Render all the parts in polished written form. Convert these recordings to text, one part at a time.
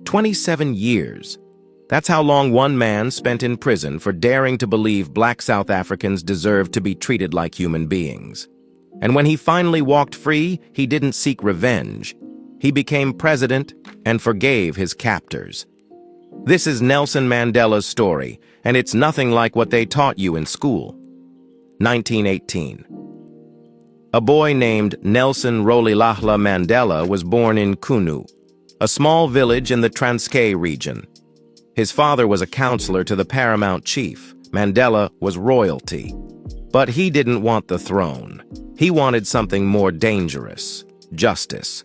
27 years. That's how long one man spent in prison for daring to believe black South Africans deserved to be treated like human beings. And when he finally walked free, he didn't seek revenge. He became president and forgave his captors. This is Nelson Mandela's story, and it's nothing like what they taught you in school. 1918. A boy named Nelson Rolihlahla Mandela was born in Kunu, a small village in the Transkei region. His father was a counselor to the paramount chief. Mandela was royalty. But he didn't want the throne. He wanted something more dangerous: justice.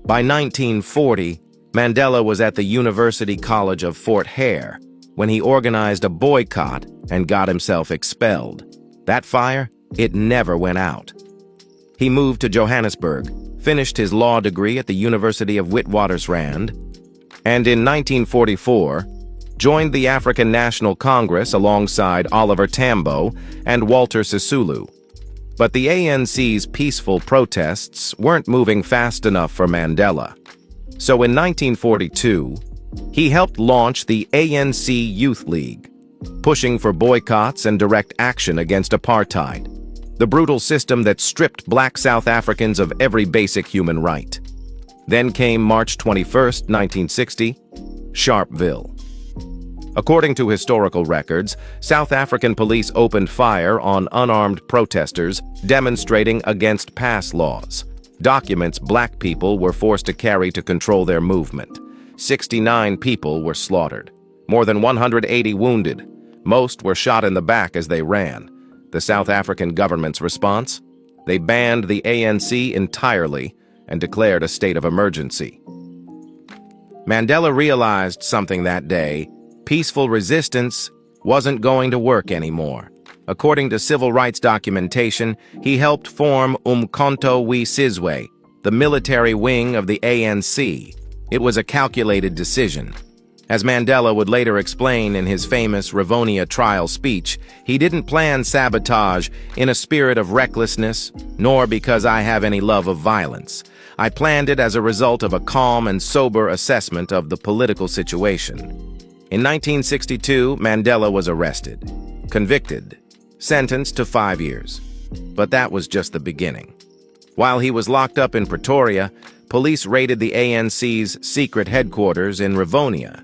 By 1940, Mandela was at the University College of Fort Hare when he organized a boycott and got himself expelled. That fire, it never went out. He moved to Johannesburg, finished his law degree at the University of Witwatersrand, and in 1944, joined the African National Congress alongside Oliver Tambo and Walter Sisulu. But the ANC's peaceful protests weren't moving fast enough for Mandela. So in 1942, he helped launch the ANC Youth League, pushing for boycotts and direct action against apartheid, the brutal system that stripped black South Africans of every basic human right. Then came March 21, 1960, Sharpeville. According to historical records, South African police opened fire on unarmed protesters demonstrating against pass laws, documents black people were forced to carry to control their movement. 69 people were slaughtered, more than 180 wounded. Most were shot in the back as they ran. The South African government's response? They banned the ANC entirely and declared a state of emergency. Mandela realized something that day. Peaceful resistance wasn't going to work anymore. According to civil rights documentation, he helped form Umkhonto we Sizwe, the military wing of the ANC. It was a calculated decision. As Mandela would later explain in his famous Rivonia trial speech, he didn't plan sabotage in a spirit of recklessness, nor because I have any love of violence. I planned it as a result of a calm and sober assessment of the political situation. In 1962, Mandela was arrested, convicted, sentenced to 5 years. But that was just the beginning. While he was locked up in Pretoria, police raided the ANC's secret headquarters in Rivonia.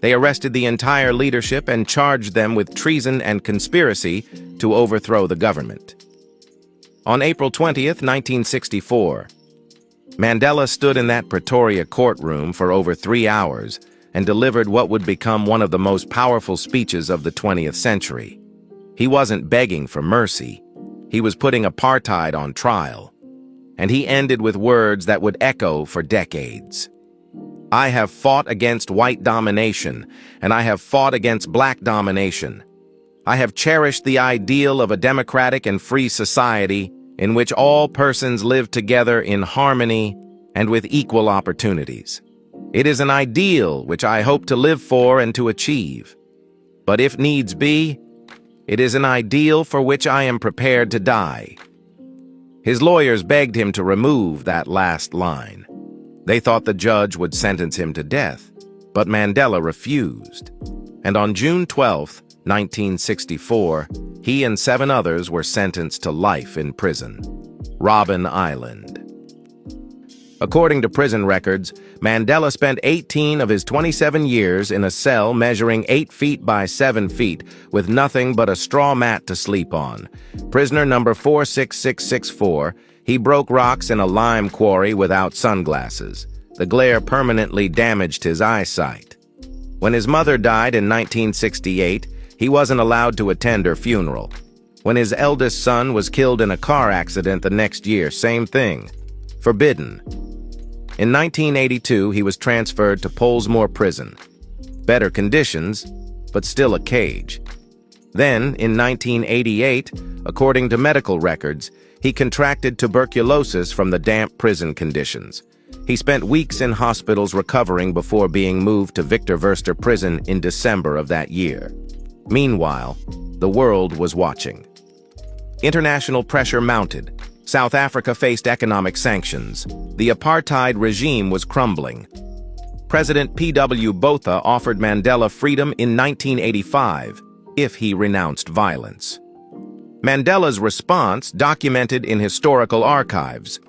They arrested the entire leadership and charged them with treason and conspiracy to overthrow the government. On April 20th, 1964, Mandela stood in that Pretoria courtroom for over 3 hours and delivered what would become one of the most powerful speeches of the 20th century. He wasn't begging for mercy. He was putting apartheid on trial. And he ended with words that would echo for decades. I have fought against white domination, and I have fought against black domination. I have cherished the ideal of a democratic and free society in which all persons live together in harmony and with equal opportunities. It is an ideal which I hope to live for and to achieve. But if needs be, it is an ideal for which I am prepared to die. His lawyers begged him to remove that last line. They thought the judge would sentence him to death, but Mandela refused. And on June 12, 1964, he and 7 others were sentenced to life in prison, Robben Island. According to prison records, Mandela spent 18 of his 27 years in a cell measuring 8 feet by 7 feet with nothing but a straw mat to sleep on. Prisoner number 46664, he broke rocks in a lime quarry without sunglasses. The glare permanently damaged his eyesight. When his mother died in 1968, he wasn't allowed to attend her funeral. When his eldest son was killed in a car accident the next year, same thing. Forbidden. In 1982, he was transferred to Pollsmoor Prison. Better conditions, but still a cage. Then, in 1988, according to medical records, he contracted tuberculosis from the damp prison conditions. He spent weeks in hospitals recovering before being moved to Victor Verster Prison in December of that year. Meanwhile, the world was watching. International pressure mounted. South Africa faced economic sanctions. The apartheid regime was crumbling. President P.W. Botha offered Mandela freedom in 1985 if he renounced violence. Mandela's response documented in historical archives.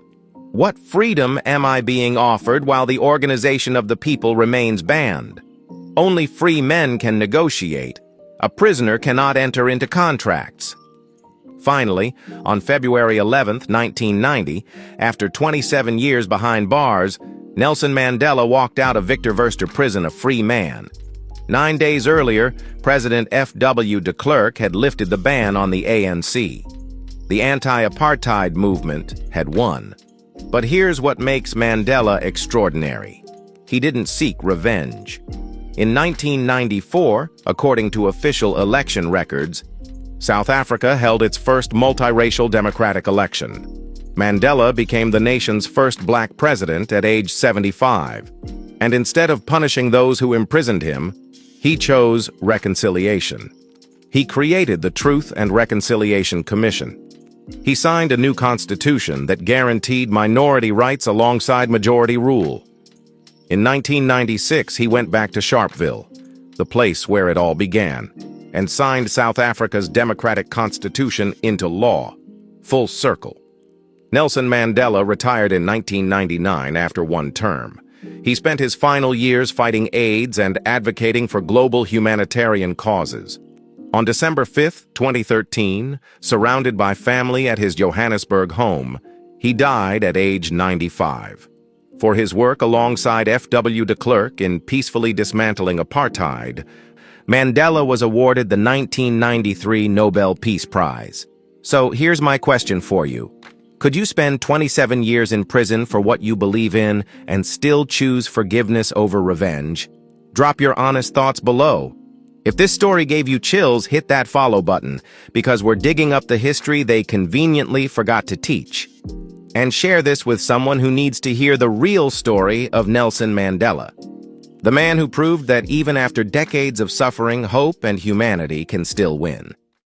What freedom am I being offered while the organization of the people remains banned? Only free men can negotiate. A prisoner cannot enter into contracts. Finally, on February 11, 1990, after 27 years behind bars, Nelson Mandela walked out of Victor Verster prison a free man. 9 days earlier, President F.W. de Klerk had lifted the ban on the ANC. The anti-apartheid movement had won. But here's what makes Mandela extraordinary. He didn't seek revenge. In 1994, according to official election records, South Africa held its first multiracial democratic election. Mandela became the nation's first black president at age 75. And instead of punishing those who imprisoned him, he chose reconciliation. He created the Truth and Reconciliation Commission. He signed a new constitution that guaranteed minority rights alongside majority rule. In 1996, he went back to Sharpeville, the place where it all began, and signed South Africa's democratic constitution into law, full circle. Nelson Mandela retired in 1999 after one term. He spent his final years fighting AIDS and advocating for global humanitarian causes. On December 5, 2013, surrounded by family at his Johannesburg home, he died at age 95. For his work alongside F.W. de Klerk in peacefully dismantling apartheid, Mandela was awarded the 1993 Nobel Peace Prize. So here's my question for you. Could you spend 27 years in prison for what you believe in and still choose forgiveness over revenge? Drop your honest thoughts below. If this story gave you chills, hit that follow button, because we're digging up the history they conveniently forgot to teach. And share this with someone who needs to hear the real story of Nelson Mandela, the man who proved that even after decades of suffering, hope and humanity can still win.